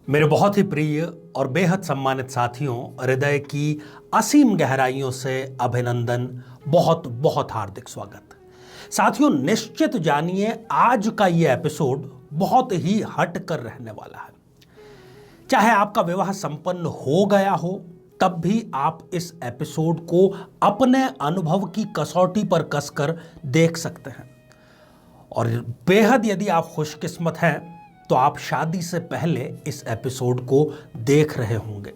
मेरे बहुत ही प्रिय और बेहद सम्मानित साथियों, हृदय की असीम गहराइयों से अभिनंदन, बहुत बहुत हार्दिक स्वागत। साथियों, निश्चित जानिए आज का ये एपिसोड बहुत ही हट कर रहने वाला है। चाहे आपका विवाह संपन्न हो गया हो, तब भी आप इस एपिसोड को अपने अनुभव की कसौटी पर कसकर देख सकते हैं। और बेहद यदि आप खुशकिस्मत हैं तो आप शादी से पहले इस एपिसोड को देख रहे होंगे,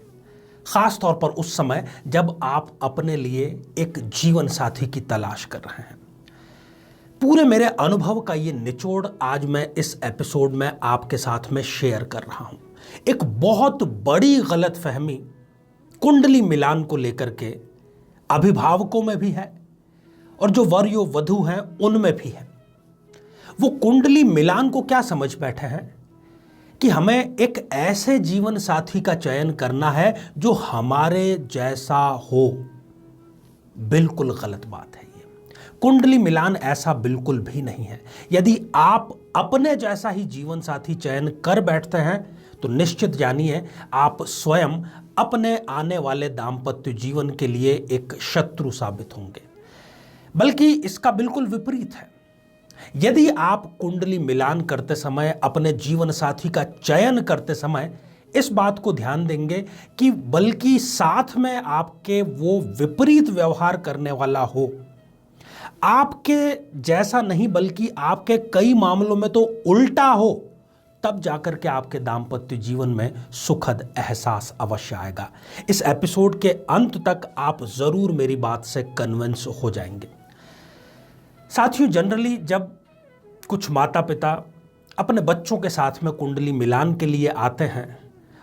खास तौर पर उस समय जब आप अपने लिए एक जीवन साथी की तलाश कर रहे हैं। पूरे मेरे अनुभव का ये निचोड़ आज मैं इस एपिसोड में आपके साथ में शेयर कर रहा हूं। एक बहुत बड़ी गलतफहमी कुंडली मिलान को लेकर के अभिभावकों में भी है और जो वर यो वधू हैं उनमें भी है। वो कुंडली मिलान को क्या समझ बैठे हैं कि हमें एक ऐसे जीवन साथी का चयन करना है जो हमारे जैसा हो। बिल्कुल गलत बात है ये। कुंडली मिलान ऐसा बिल्कुल भी नहीं है। यदि आप अपने जैसा ही जीवन साथी चयन कर बैठते हैं तो निश्चित जानिए आप स्वयं अपने आने वाले दाम्पत्य जीवन के लिए एक शत्रु साबित होंगे। बल्कि इसका बिल्कुल विपरीत है। यदि आप कुंडली मिलान करते समय, अपने जीवन साथी का चयन करते समय इस बात को ध्यान देंगे कि बल्कि साथ में आपके वो विपरीत व्यवहार करने वाला हो, आपके जैसा नहीं बल्कि आपके कई मामलों में तो उल्टा हो, तब जाकर के आपके दाम्पत्य जीवन में सुखद एहसास अवश्य आएगा। इस एपिसोड के अंत तक आप जरूर मेरी बात से कन्विंस हो जाएंगे। साथियों, जनरली जब कुछ माता पिता अपने बच्चों के साथ में कुंडली मिलान के लिए आते हैं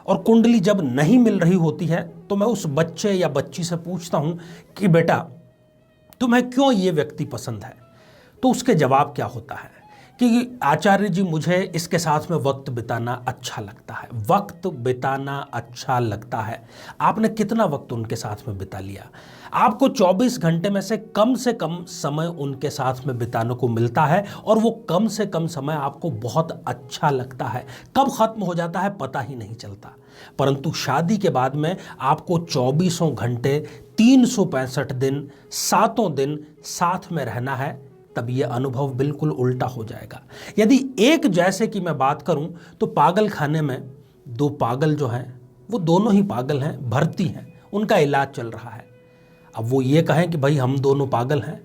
और कुंडली जब नहीं मिल रही होती है तो मैं उस बच्चे या बच्ची से पूछता हूं कि बेटा, तुम्हें क्यों ये व्यक्ति पसंद है? तो उसके जवाब क्या होता है कि आचार्य जी, मुझे इसके साथ में वक्त बिताना अच्छा लगता है। वक्त बिताना अच्छा लगता है। आपने कितना वक्त उनके साथ में बिता लिया? आपको 24 घंटे में से कम समय उनके साथ में बिताने को मिलता है और वो कम से कम समय आपको बहुत अच्छा लगता है। कब खत्म हो जाता है पता ही नहीं चलता। परंतु शादी के बाद में आपको 24 घंटे 365 दिन 7 दिन साथ में रहना है, तब ये अनुभव बिल्कुल उल्टा हो जाएगा। यदि एक जैसे की मैं बात करूं तो पागल खाने में दो पागल जो हैं वो दोनों ही पागल हैं, भर्ती हैं, उनका इलाज चल रहा है। अब वो ये कहें कि भाई हम दोनों पागल हैं,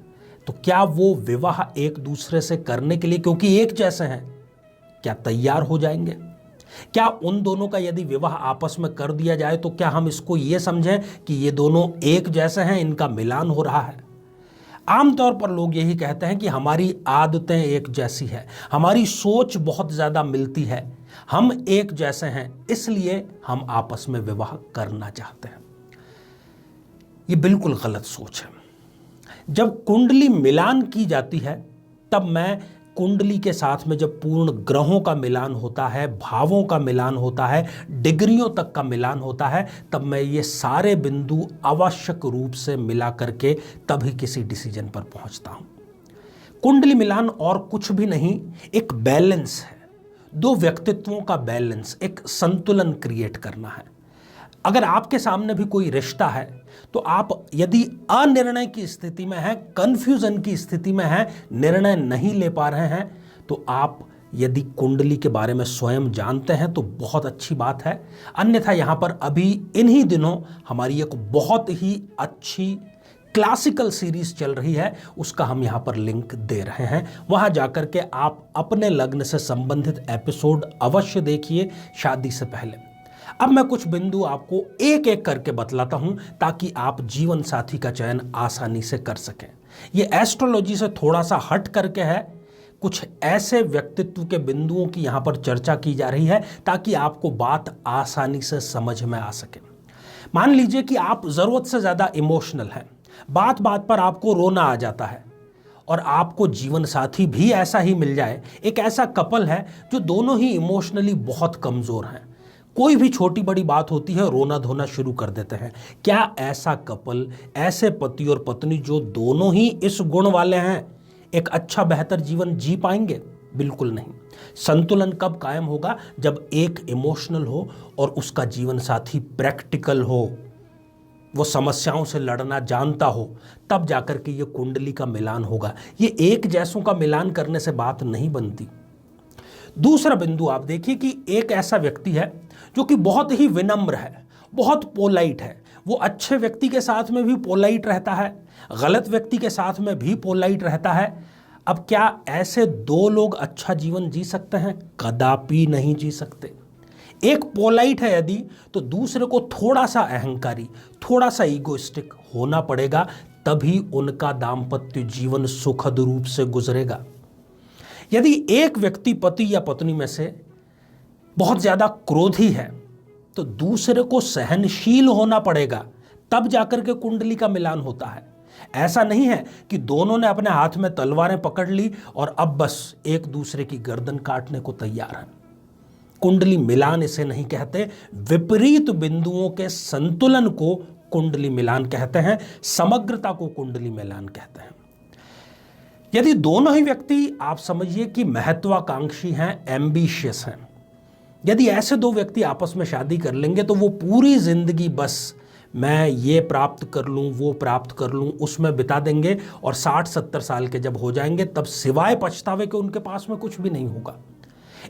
तो क्या वो विवाह एक दूसरे से करने के लिए, क्योंकि एक जैसे हैं, क्या तैयार हो जाएंगे? क्या उन दोनों का यदि विवाह आपस में कर दिया जाए तो क्या हम इसको ये समझें कि ये दोनों एक जैसे हैं, इनका मिलान हो रहा है? आमतौर पर लोग यही कहते हैं कि हमारी आदतें एक जैसी है, हमारी सोच बहुत ज़्यादा मिलती है, हम एक जैसे हैं, इसलिए हम आपस में विवाह करना चाहते हैं। ये बिल्कुल गलत सोच है। जब कुंडली मिलान की जाती है तब मैं कुंडली के साथ में जब पूर्ण ग्रहों का मिलान होता है, भावों का मिलान होता है, डिग्रियों तक का मिलान होता है, तब मैं ये सारे बिंदु आवश्यक रूप से मिला करके तभी किसी डिसीजन पर पहुंचता हूं। कुंडली मिलान और कुछ भी नहीं, एक बैलेंस है। दो व्यक्तित्वों का बैलेंस, एक संतुलन क्रिएट करना है। अगर आपके सामने भी कोई रिश्ता है तो आप यदि अनिर्णय की स्थिति में हैं, कंफ्यूजन की स्थिति में हैं, निर्णय नहीं ले पा रहे हैं, तो आप यदि कुंडली के बारे में स्वयं जानते हैं तो बहुत अच्छी बात है। अन्यथा यहाँ पर अभी इन्हीं दिनों हमारी एक बहुत ही अच्छी क्लासिकल सीरीज चल रही है, उसका हम यहाँ पर लिंक दे रहे हैं। वहाँ जाकर के आप अपने लग्न से संबंधित एपिसोड अवश्य देखिए शादी से पहले। अब मैं कुछ बिंदु आपको एक एक करके बतलाता हूं ताकि आप जीवन साथी का चयन आसानी से कर सकें। ये एस्ट्रोलॉजी से थोड़ा सा हट करके है, कुछ ऐसे व्यक्तित्व के बिंदुओं की यहां पर चर्चा की जा रही है ताकि आपको बात आसानी से समझ में आ सके। मान लीजिए कि आप जरूरत से ज्यादा इमोशनल हैं, बात बात पर आपको रोना आ जाता है और आपको जीवन साथी भी ऐसा ही मिल जाए। एक ऐसा कपल है जो दोनों ही इमोशनली बहुत कमजोर हैं, कोई भी छोटी बड़ी बात होती है रोना धोना शुरू कर देते हैं। क्या ऐसा कपल, ऐसे पति और पत्नी जो दोनों ही इस गुण वाले हैं, एक अच्छा बेहतर जीवन जी पाएंगे? बिल्कुल नहीं। संतुलन कब कायम होगा? जब एक इमोशनल हो और उसका जीवन साथी प्रैक्टिकल हो, वो समस्याओं से लड़ना जानता हो, तब जाकर के ये कुंडली का मिलान होगा। ये एक जैसों का मिलान करने से बात नहीं बनती। दूसरा बिंदु आप देखिए कि एक ऐसा व्यक्ति है जो कि बहुत ही विनम्र है, बहुत पोलाइट है। वो अच्छे व्यक्ति के साथ में भी पोलाइट रहता है, गलत व्यक्ति के साथ में भी पोलाइट रहता है। अब क्या ऐसे दो लोग अच्छा जीवन जी सकते हैं? कदापि नहीं जी सकते। एक पोलाइट है यदि, तो दूसरे को थोड़ा सा अहंकारी, थोड़ा सा ईगोइस्टिक होना पड़ेगा, तभी उनका दाम्पत्य जीवन सुखद रूप से गुजरेगा। यदि एक व्यक्ति पति या पत्नी में से बहुत ज्यादा क्रोधी है, तो दूसरे को सहनशील होना पड़ेगा, तब जाकर के कुंडली का मिलान होता है। ऐसा नहीं है कि दोनों ने अपने हाथ में तलवारें पकड़ ली और अब बस एक दूसरे की गर्दन काटने को तैयार हैं। कुंडली मिलान इसे नहीं कहते। विपरीत बिंदुओं के संतुलन को कुंडली मिलान कहते हैं, समग्रता को कुंडली मिलान कहते हैं। यदि दोनों ही व्यक्ति आप समझिए कि महत्वाकांक्षी हैं, एम्बिशियस हैं, यदि ऐसे दो व्यक्ति आपस में शादी कर लेंगे तो वो पूरी जिंदगी बस मैं ये प्राप्त कर लूँ, वो प्राप्त कर लूँ, उसमें बिता देंगे और 60-70 साल के जब हो जाएंगे तब सिवाय पछतावे के उनके पास में कुछ भी नहीं होगा।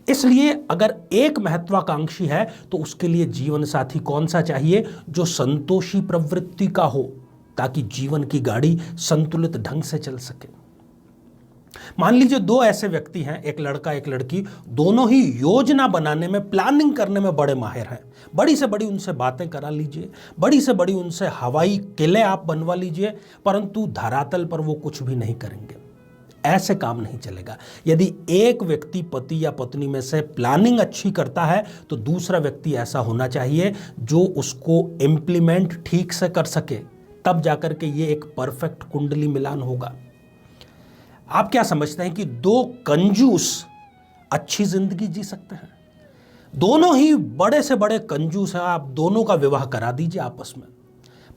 इसलिए अगर एक महत्वाकांक्षी है तो उसके लिए जीवन साथी कौन सा चाहिए? जो संतोषी प्रवृत्ति का हो, ताकि जीवन की गाड़ी संतुलित ढंग से चल सके। मान लीजिए दो ऐसे व्यक्ति हैं, एक लड़का एक लड़की, दोनों ही योजना बनाने में, प्लानिंग करने में बड़े माहिर हैं। बड़ी से बड़ी उनसे बातें करा लीजिए, बड़ी से बड़ी उनसे हवाई किले आप बनवा लीजिए, परंतु धरातल पर वो कुछ भी नहीं करेंगे। ऐसे काम नहीं चलेगा। यदि एक व्यक्ति पति या पत्नी में से प्लानिंग अच्छी करता है तो दूसरा व्यक्ति ऐसा होना चाहिए जो उसको इम्प्लीमेंट ठीक से कर सके, तब जाकर के ये एक परफेक्ट कुंडली मिलान होगा। आप क्या समझते हैं कि दो कंजूस अच्छी जिंदगी जी सकते हैं? दोनों ही बड़े से बड़े कंजूस हैं, आप दोनों का विवाह करा दीजिए आपस में,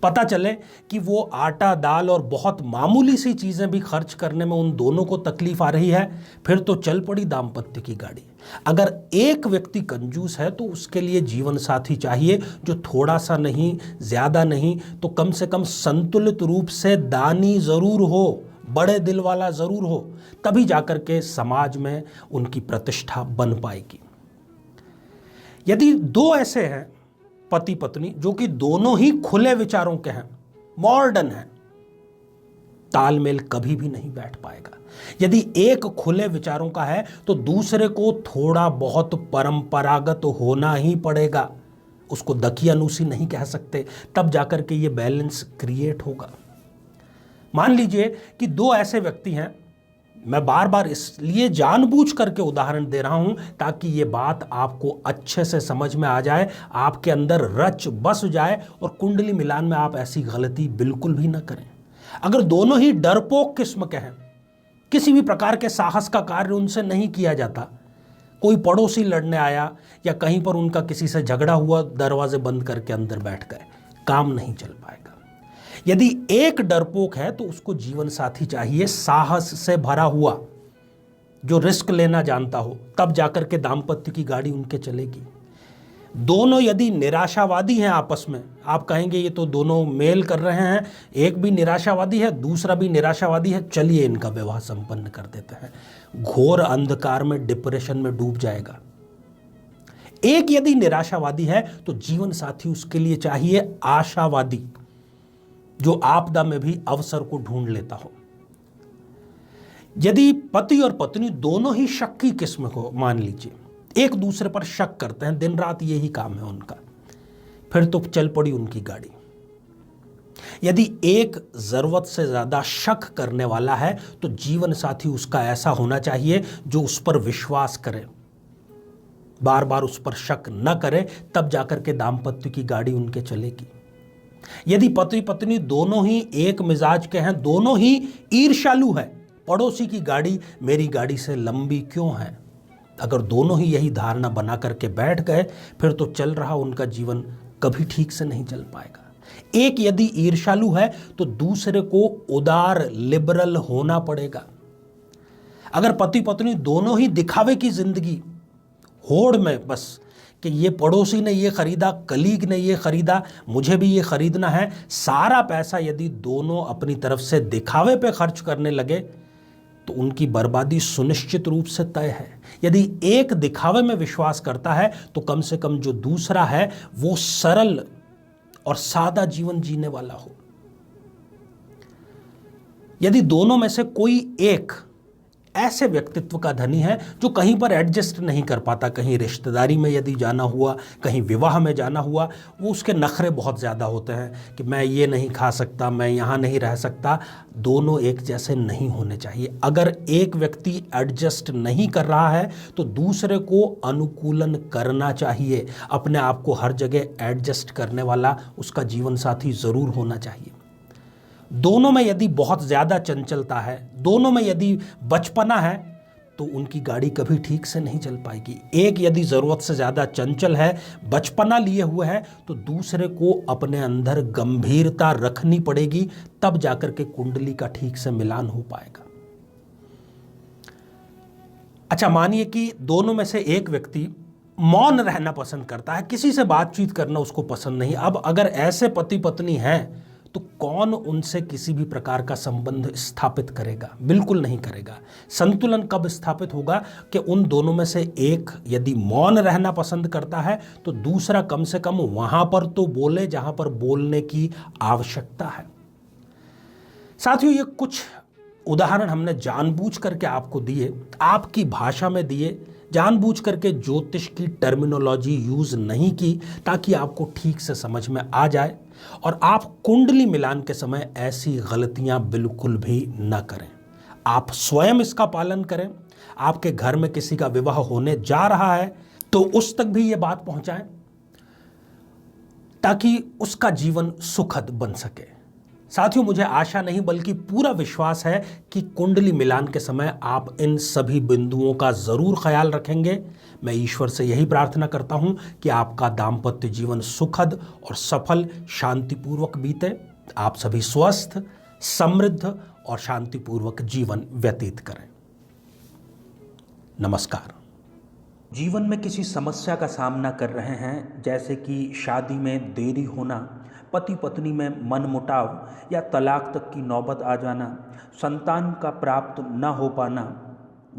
पता चले कि वो आटा दाल और बहुत मामूली सी चीजें भी खर्च करने में उन दोनों को तकलीफ आ रही है, फिर तो चल पड़ी दाम्पत्य की गाड़ी। अगर एक व्यक्ति कंजूस है तो उसके लिए जीवन साथी चाहिए जो थोड़ा सा नहीं, ज्यादा नहीं, तो कम से कम संतुलित रूप से दानी जरूर हो, बड़े दिल वाला जरूर हो, तभी जाकर के समाज में उनकी प्रतिष्ठा बन पाएगी। यदि दो ऐसे हैं पति पत्नी जो कि दोनों ही खुले विचारों के हैं, मॉडर्न हैं, तालमेल कभी भी नहीं बैठ पाएगा। यदि एक खुले विचारों का है तो दूसरे को थोड़ा बहुत परंपरागत होना ही पड़ेगा, उसको दकियानूसी नहीं कह सकते, तब जाकर के ये बैलेंस क्रिएट होगा। मान लीजिए कि दो ऐसे व्यक्ति हैं, मैं बार बार इसलिए जानबूझ करके उदाहरण दे रहा हूं ताकि ये बात आपको अच्छे से समझ में आ जाए, आपके अंदर रच बस जाए और कुंडली मिलान में आप ऐसी गलती बिल्कुल भी ना करें। अगर दोनों ही डरपोक किस्म के हैं, किसी भी प्रकार के साहस का कार्य उनसे नहीं किया जाता, कोई पड़ोसी लड़ने आया या कहीं पर उनका किसी से झगड़ा हुआ, दरवाजे बंद करके अंदर बैठ गए, काम नहीं चल पाएगा। यदि एक डरपोक है तो उसको जीवन साथी चाहिए साहस से भरा हुआ, जो रिस्क लेना जानता हो, तब जाकर के दाम्पत्य की गाड़ी उनके चलेगी। दोनों यदि निराशावादी हैं आपस में, आप कहेंगे ये तो दोनों मेल कर रहे हैं, एक भी निराशावादी है दूसरा भी निराशावादी है, चलिए इनका विवाह संपन्न कर देते हैं, घोर अंधकार में, डिप्रेशन में डूब जाएगा। एक यदि निराशावादी है तो जीवन साथी उसके लिए चाहिए आशावादी, जो आपदा में भी अवसर को ढूंढ लेता हो। यदि पति और पत्नी दोनों ही शक की किस्म को, मान लीजिए एक दूसरे पर शक करते हैं, दिन रात यही काम है उनका, फिर तो चल पड़ी उनकी गाड़ी। यदि एक जरूरत से ज्यादा शक करने वाला है तो जीवन साथी उसका ऐसा होना चाहिए जो उस पर विश्वास करे, बार बार उस पर शक न करे, तब जाकर के दाम्पत्य की गाड़ी उनके चलेगी। यदि पति पत्नी दोनों ही एक मिजाज के हैं, दोनों ही ईर्ष्यालु हैं, पड़ोसी की गाड़ी मेरी गाड़ी से लंबी क्यों है, अगर दोनों ही यही धारणा बना करके बैठ गए, फिर तो चल रहा उनका जीवन कभी ठीक से नहीं चल पाएगा। एक यदि ईर्ष्यालु है तो दूसरे को उदार, लिबरल होना पड़ेगा। अगर पति पत्नी दोनों ही दिखावे की जिंदगी, होड़ में बस कि ये पड़ोसी ने ये खरीदा, कलीग ने ये खरीदा, मुझे भी ये खरीदना है, सारा पैसा यदि दोनों अपनी तरफ से दिखावे पे खर्च करने लगे तो उनकी बर्बादी सुनिश्चित रूप से तय है। यदि एक दिखावे में विश्वास करता है तो कम से कम जो दूसरा है वो सरल और सादा जीवन जीने वाला हो। यदि दोनों में से कोई एक ऐसे व्यक्तित्व का धनी है जो कहीं पर एडजस्ट नहीं कर पाता, कहीं रिश्तेदारी में यदि जाना हुआ, कहीं विवाह में जाना हुआ, वो उसके नखरे बहुत ज़्यादा होते हैं कि मैं ये नहीं खा सकता, मैं यहाँ नहीं रह सकता, दोनों एक जैसे नहीं होने चाहिए। अगर एक व्यक्ति एडजस्ट नहीं कर रहा है तो दूसरे को अनुकूलन करना चाहिए। अपने आप को हर जगह एडजस्ट करने वाला उसका जीवन साथी ज़रूर होना चाहिए। दोनों में यदि बहुत ज़्यादा चंचलता है, दोनों में यदि बचपना है, तो उनकी गाड़ी कभी ठीक से नहीं चल पाएगी। एक यदि ज़रूरत से ज़्यादा चंचल है, बचपना लिए हुए है, तो दूसरे को अपने अंदर गंभीरता रखनी पड़ेगी, तब जाकर के कुंडली का ठीक से मिलान हो पाएगा। अच्छा, मानिए कि दोनों में से एक व्यक्ति मौन रहना पसंद करता है, किसी से बातचीत करना उसको पसंद नहीं। अब अगर ऐसे पति पत्नी हैं तो कौन उनसे किसी भी प्रकार का संबंध स्थापित करेगा? बिल्कुल नहीं करेगा। संतुलन कब स्थापित होगा कि उन दोनों में से एक यदि मौन रहना पसंद करता है तो दूसरा कम से कम वहां पर तो बोले जहां पर बोलने की आवश्यकता है। साथियों, ये कुछ उदाहरण हमने जानबूझ करके आपको दिए, आपकी भाषा में दिए, जानबूझ करके ज्योतिष की टर्मिनोलॉजी यूज नहीं की ताकि आपको ठीक से समझ में आ जाए और आप कुंडली मिलान के समय ऐसी गलतियां बिल्कुल भी न करें। आप स्वयं इसका पालन करें। आपके घर में किसी का विवाह होने जा रहा है तो उस तक भी ये बात पहुंचाएं ताकि उसका जीवन सुखद बन सके। साथियों, मुझे आशा नहीं बल्कि पूरा विश्वास है कि कुंडली मिलान के समय आप इन सभी बिंदुओं का जरूर ख्याल रखेंगे। मैं ईश्वर से यही प्रार्थना करता हूं कि आपका दाम्पत्य जीवन सुखद और सफल, शांतिपूर्वक बीते। आप सभी स्वस्थ, समृद्ध और शांतिपूर्वक जीवन व्यतीत करें। नमस्कार। जीवन में किसी समस्या का सामना कर रहे हैं, जैसे कि शादी में देरी होना, पति पत्नी में मनमुटाव या तलाक तक की नौबत आ जाना, संतान का प्राप्त न हो पाना,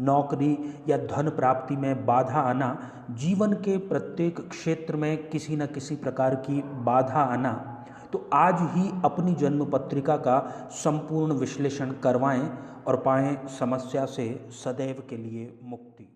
नौकरी या धन प्राप्ति में बाधा आना, जीवन के प्रत्येक क्षेत्र में किसी न किसी प्रकार की बाधा आना, तो आज ही अपनी जन्म पत्रिका का संपूर्ण विश्लेषण करवाएं और पाएं समस्या से सदैव के लिए मुक्ति।